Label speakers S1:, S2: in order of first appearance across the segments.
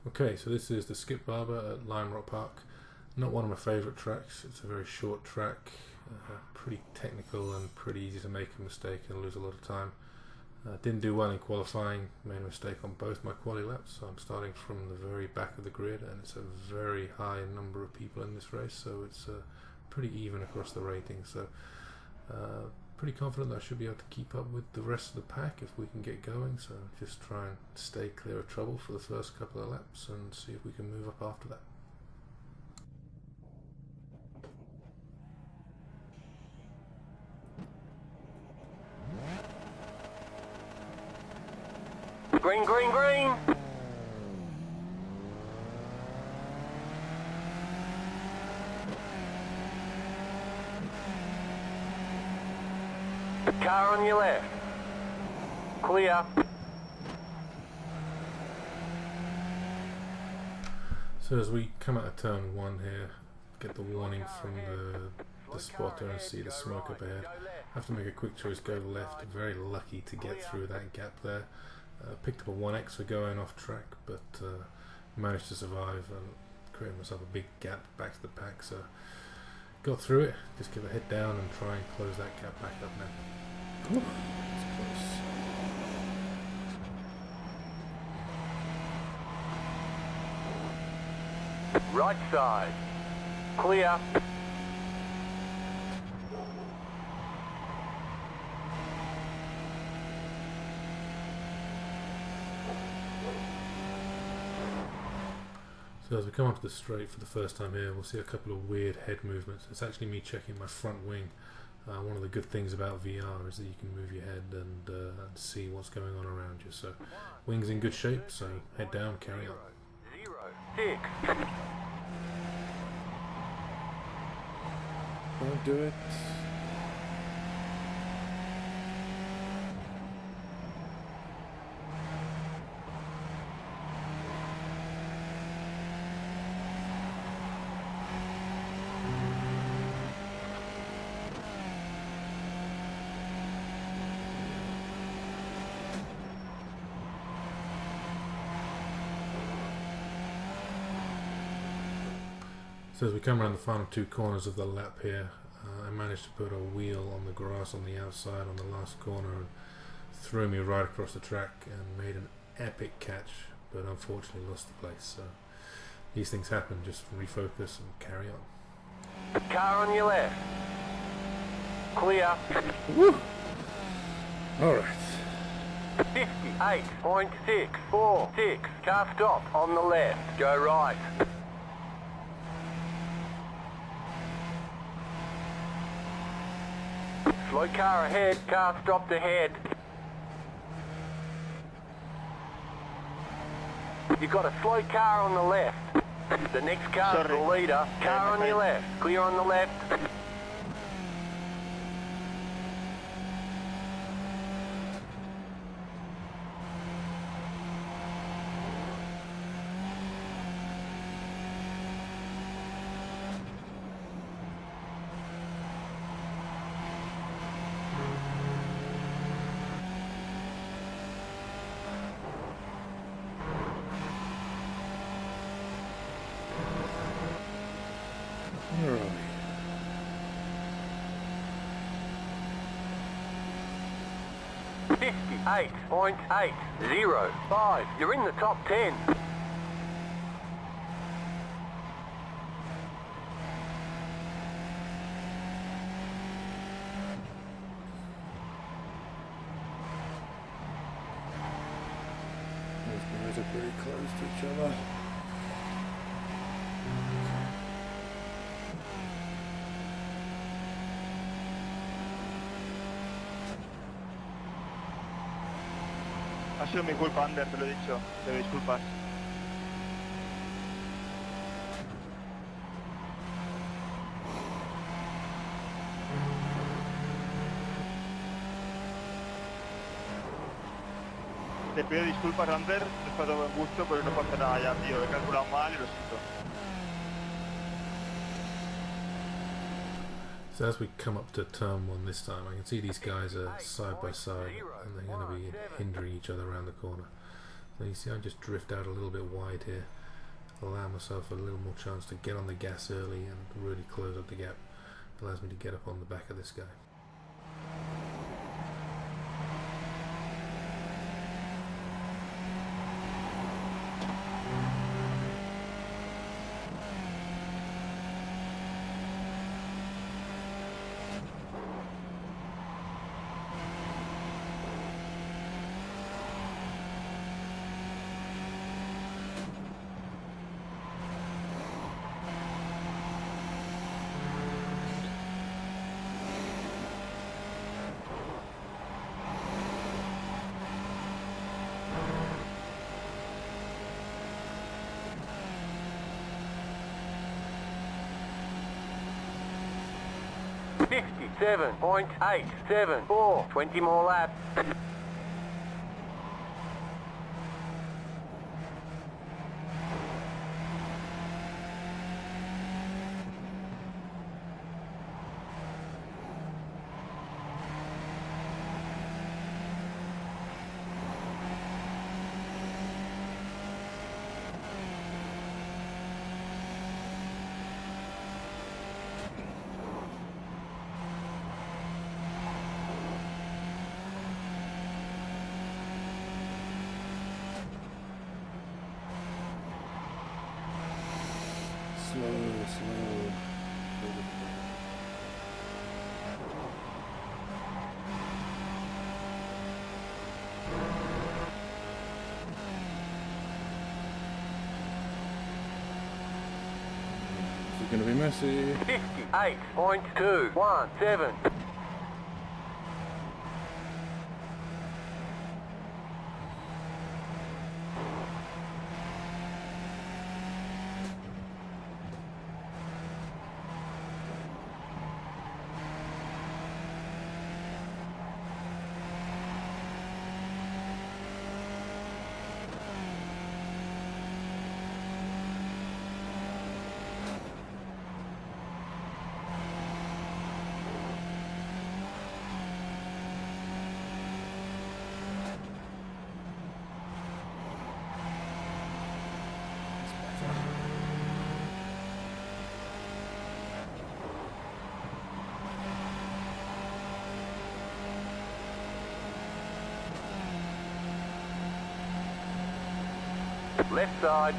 S1: Okay, so this is the Skip Barber at Lime Rock Park. Not one of my favourite tracks. It's a very short track, pretty technical and pretty easy to make a mistake and lose a lot of time. Didn't do well in qualifying, made a mistake on both my quali laps, so I'm starting from the very back of the grid, and it's a very high number of people in this race, so it's pretty even across the rating. So pretty confident that I should be able to keep up with the rest of the pack if we can get going, so just try and stay clear of trouble for the first couple of laps and see if we can move up after that.
S2: Green, green, green! Car on your left. Clear.
S1: So as we come out of turn 1 here, get the warning from the spotter and see the smoke up ahead. Have to make a quick choice, go left. Very lucky to get through that gap there. Picked up a 1x for going off track, but managed to survive and create myself a big gap back to the pack. So got through it, just give a head down and try and close that gap back up now.
S3: Ooh, that's close.
S2: Right side. Clear.
S1: So as we come onto the straight for the first time here, we'll see a couple of weird head movements. It's actually me checking my front wing. One of the good things about VR is that you can move your head and see what's going on around you. So wing's in good shape, so head down, carry on.
S2: 0, 6.
S3: Don't do it.
S1: So as we come around the final 2 corners of the lap here, I managed to put a wheel on the grass on the outside on the last corner and threw me right across the track and made an epic catch, but unfortunately lost the place. So these things happen, just refocus and carry on.
S2: Car on your left. Clear.
S3: Woo! Alright.
S2: 58.646. Car stop on the left. Go right. Slow car ahead. Car stopped ahead. You've got a slow car on the left. The next car's the leader. Car on your left. Clear on the left.
S3: Where are we?
S2: 58.805. You're in the top 10.
S3: Those guys are pretty close to each other.
S4: Ha sido mi culpa, Ander, te lo he dicho. Te disculpas. Te pido disculpas, Ander. No es para todo buen gusto, pero no pasa nada ya, tío. He calculado mal y lo siento.
S1: So as we come up to turn 1 this time, I can see these guys are side by side and they're going to be hindering each other around the corner. Now you see I just drift out a little bit wide here, allow myself a little more chance to get on the gas early and really close up the gap. Allows me to get up on the back of this guy.
S2: Fifty-seven point 874. 20 more laps.
S3: Slow. This is going to be messy.
S2: 58.217. Left side.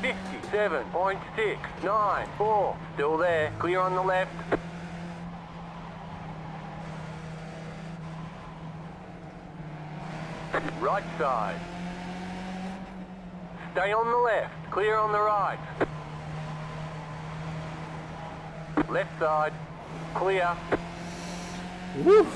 S2: 57.694. Still there. Clear on the left. Right side. Stay on the left. Clear on the right. Left side. Clear.
S3: Woo!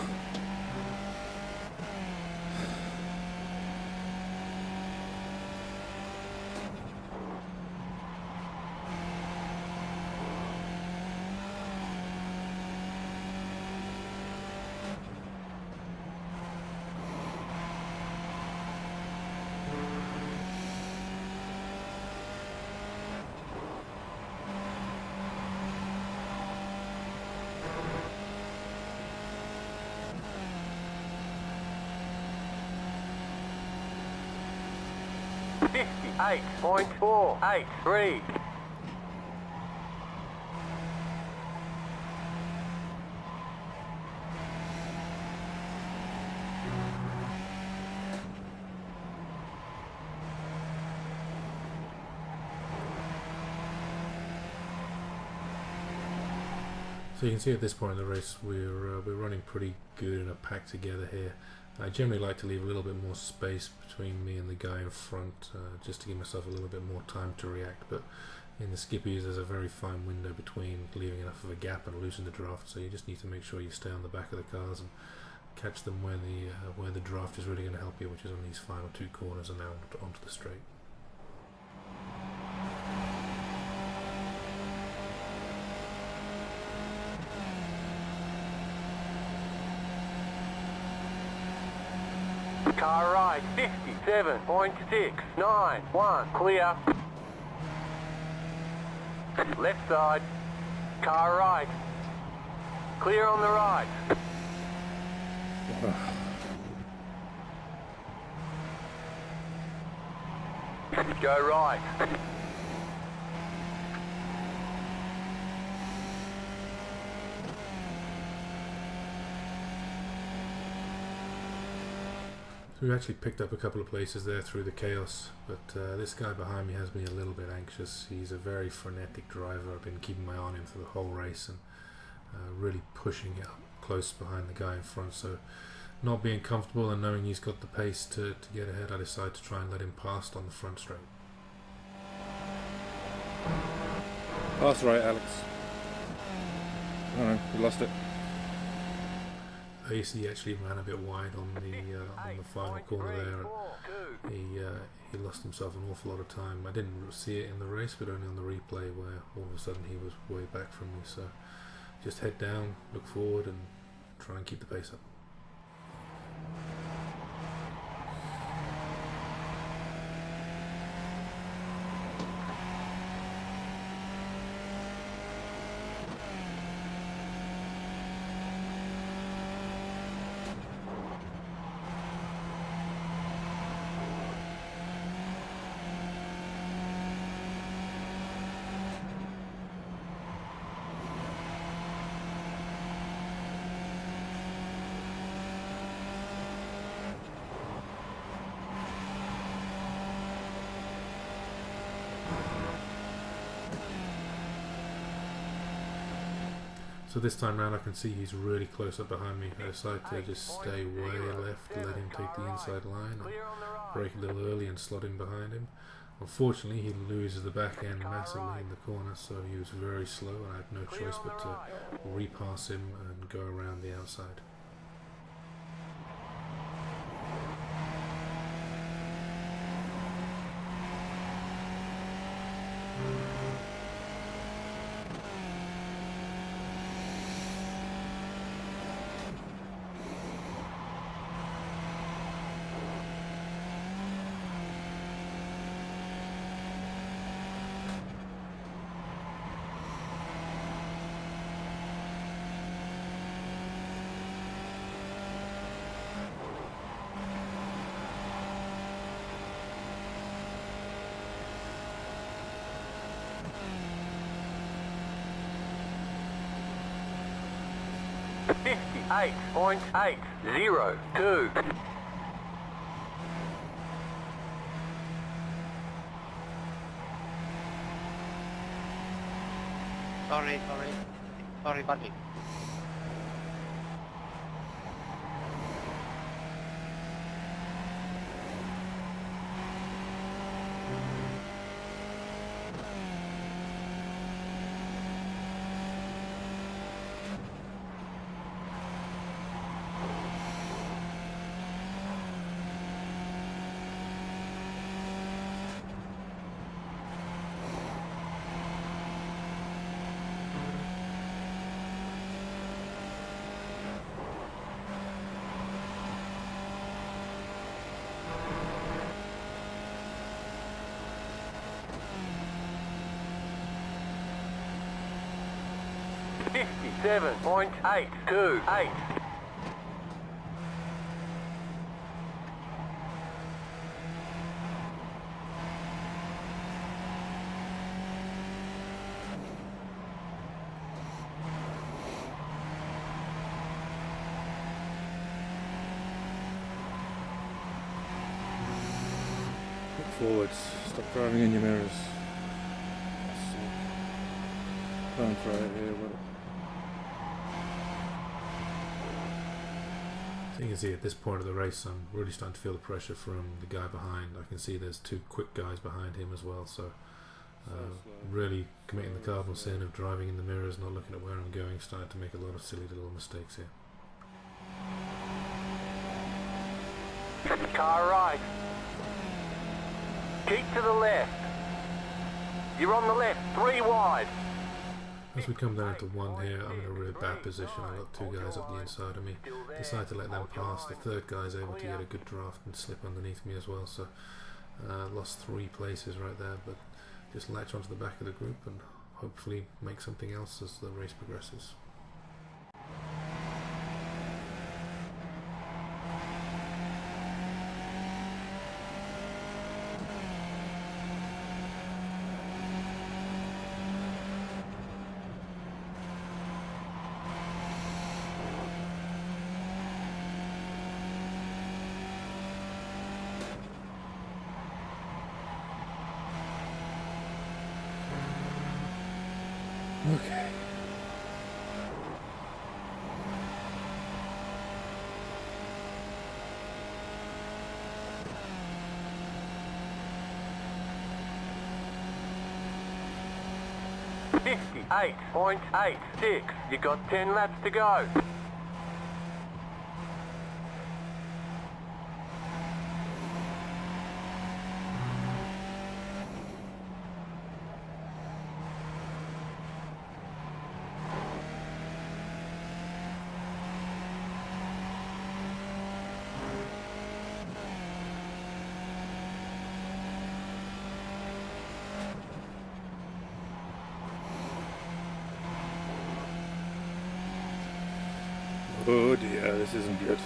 S2: Eight point 483.
S1: So you can see at this point in the race we're running pretty good in a pack together here. I generally like to leave a little bit more space between me and the guy in front, just to give myself a little bit more time to react, but in the Skippies there's a very fine window between leaving enough of a gap and losing the draft, so you just need to make sure you stay on the back of the cars and catch them where the draft is really going to help you, which is on these final two corners and now onto the straight.
S2: Car right, 57.691. Clear. Left side. Car right. Clear on the right. Go right.
S1: So we actually picked up a couple of places there through the chaos, but this guy behind me has me a little bit anxious. He's a very frenetic driver. I've been keeping my eye on him for the whole race and really pushing it up close behind the guy in front. So not being comfortable and knowing he's got the pace to get ahead, I decided to try and let him pass on the front straight.
S3: Pass right, Alex. Oh no, we lost it.
S1: AC actually ran a bit wide on the final corner there, and he lost himself an awful lot of time. I didn't see it in the race, but only on the replay, where all of a sudden he was way back from me. So just head down, look forward, and try and keep the pace up. So this time round I can see he's really close up behind me. I decided to just stay way left, let him take the inside line, and brake a little early and slot in behind him. Unfortunately he loses the back end massively in the corner, so he was very slow and I had no choice but to repass him and go around the outside.
S2: Eight point 802.
S5: Sorry, buddy. $57.828.
S3: Look forwards. Stop driving in your mirrors. Don't try it here, but
S1: So you can see at this point of the race I'm really starting to feel the pressure from the guy behind. I can see there's two quick guys behind him as well, so really committing the cardinal sin of driving in the mirrors, not looking at where I'm going, starting to make a lot of silly little mistakes here.
S2: Car right. Keep to the left. You're on the left, 3 wide.
S1: As we come down to one here, I'm in a really bad position. I've got two guys up the inside of me. Decide to let them pass. The third guy is able to get a good draft and slip underneath me as well, so lost 3 places right there, but just latch onto the back of the group and hopefully make something else as the race progresses.
S3: Okay.
S2: .86. You got 10 laps to go.
S3: Oh dear, this isn't good.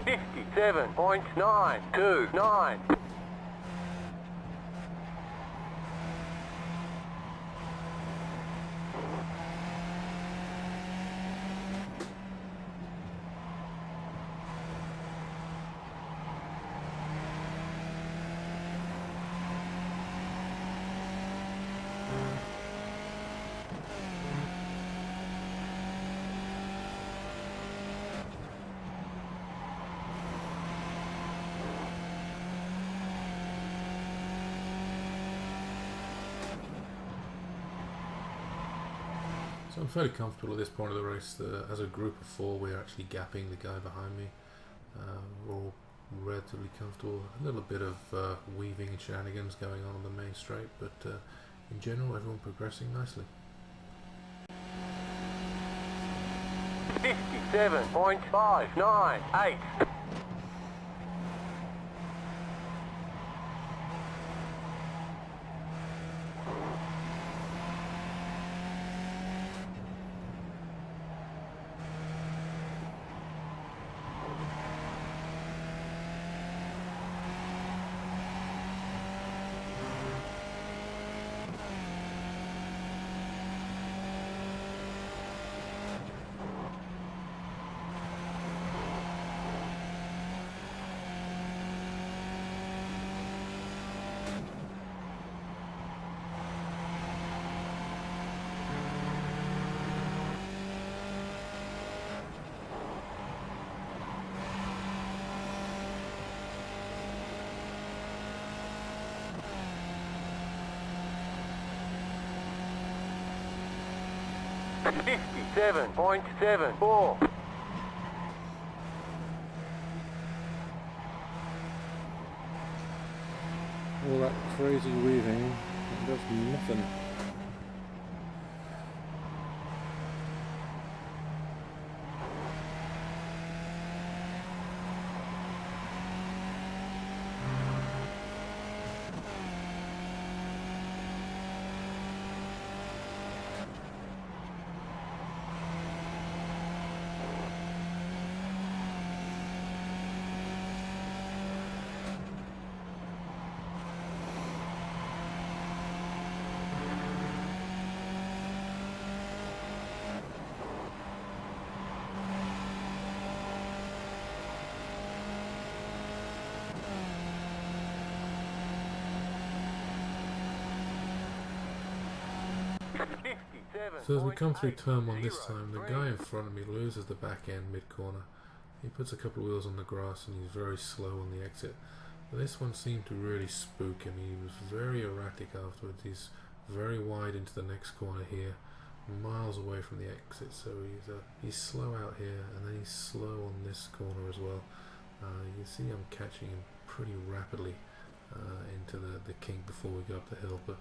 S2: .57.929.
S1: So I'm fairly comfortable at this point of the race. As a group of 4, we're actually gapping the guy behind me. We're all relatively comfortable. A little bit of weaving and shenanigans going on the main straight, but in general, everyone progressing nicely.
S2: 57.598. .74.
S3: All that crazy weaving, it does nothing.
S1: So as we come through turn 1 this time, the guy in front of me loses the back end mid-corner. He puts a couple of wheels on the grass and he's very slow on the exit. But this one seemed to really spook him. He was very erratic afterwards. He's very wide into the next corner here, miles away from the exit. So he's slow out here, and then he's slow on this corner as well. You can see I'm catching him pretty rapidly into the kink before we go up the hill, but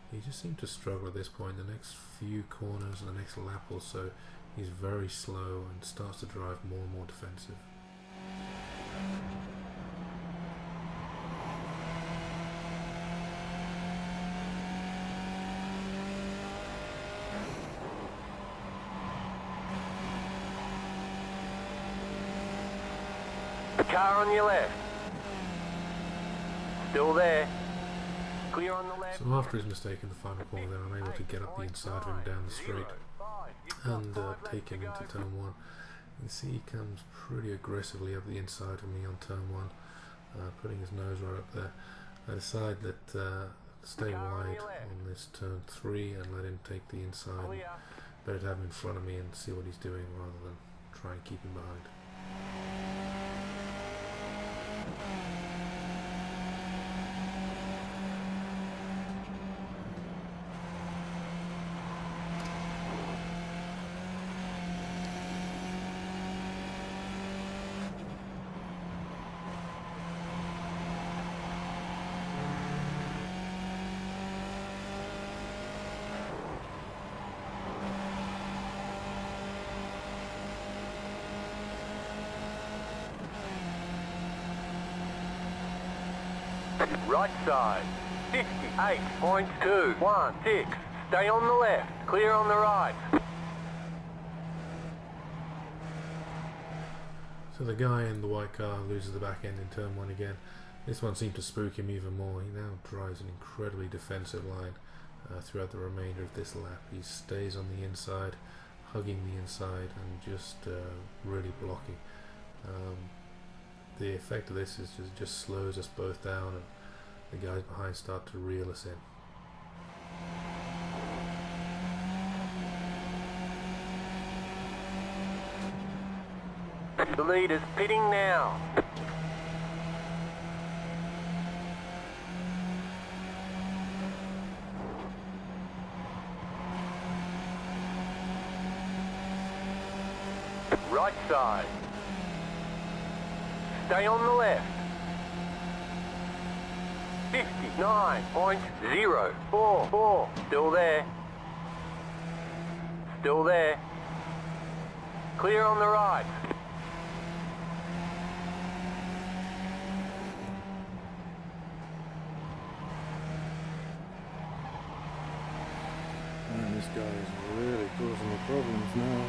S1: he just seemed to struggle at this point. The next few corners and the next lap or so, he's very slow and starts to drive more and more defensive.
S2: Car on your left. Still there. Clear on the left.
S1: So after his mistake in the final corner there, I'm able to get up the inside of him down the straight and take him into turn 1. You can see he comes pretty aggressively up the inside of me on turn 1, putting his nose right up there. I decide that stay wide on this turn 3 and let him take the inside. Better to have him in front of me and see what he's doing rather than try and keep him behind.
S2: Right side. 58.216. Stay on the left. Clear on the right.
S1: So the guy in the white car loses the back end in turn 1 again. This one seemed to spook him even more. He now drives an incredibly defensive line throughout the remainder of this lap. He stays on the inside, hugging the inside and just really blocking. The effect of this is just slows us both down and the guys behind start to reel us in.
S2: The leader's pitting now. Right side. Stay on the left. 59.044. Still there. Still there. Clear on the right.
S3: Man, this guy is really causing me problems now.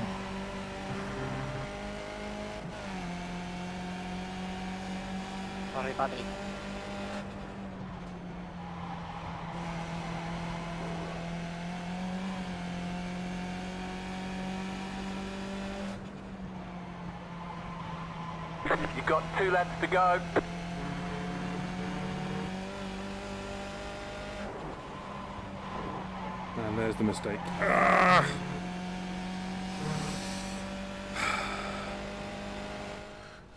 S5: Sorry, buddy.
S2: You've got 2 laps to go.
S3: And there's the mistake.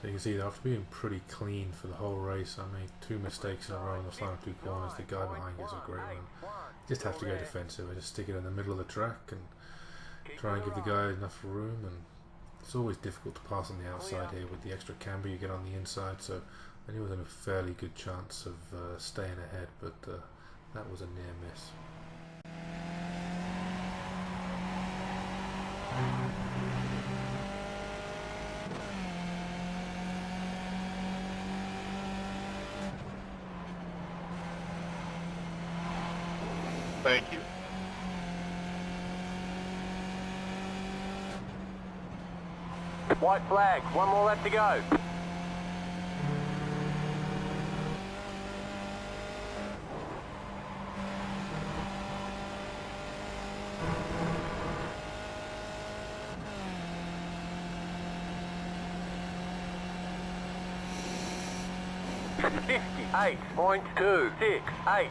S1: So you can see that after being pretty clean for the whole race, I made 2 mistakes in a row in the final 2 corners. The guy behind gets a great run. Just have to go defensive. I just stick it in the middle of the track and try and give the guy enough room. And it's always difficult to pass on the outside here with the extra camber you get on the inside. So I knew I was in a fairly good chance of staying ahead, but that was a near miss.
S4: Thank you.
S2: White flag. 1 more lap to go. .268.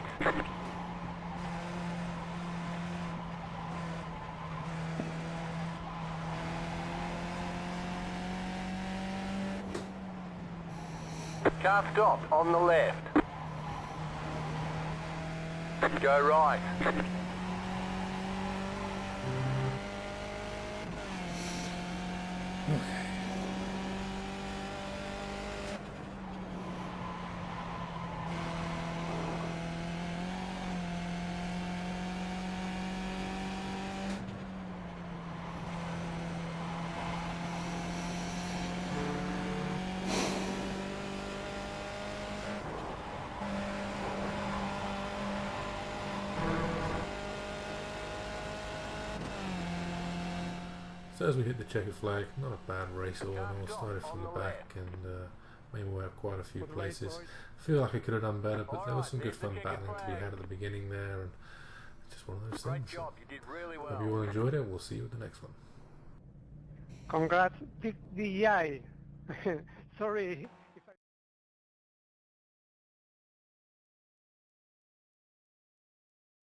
S2: Car stop on the left. Go right.
S1: So as we hit the checkered flag, not a bad race all in all. Started from the back and made my way up quite a few places. I feel like I could have done better, but there was some good fun battling to be had at the beginning there, and just one of those
S2: Great
S1: things. So,
S2: job, you did really
S1: hope
S2: well.
S1: you all enjoyed it. We'll see you at the next one.
S6: Congrats, Big DI. Sorry,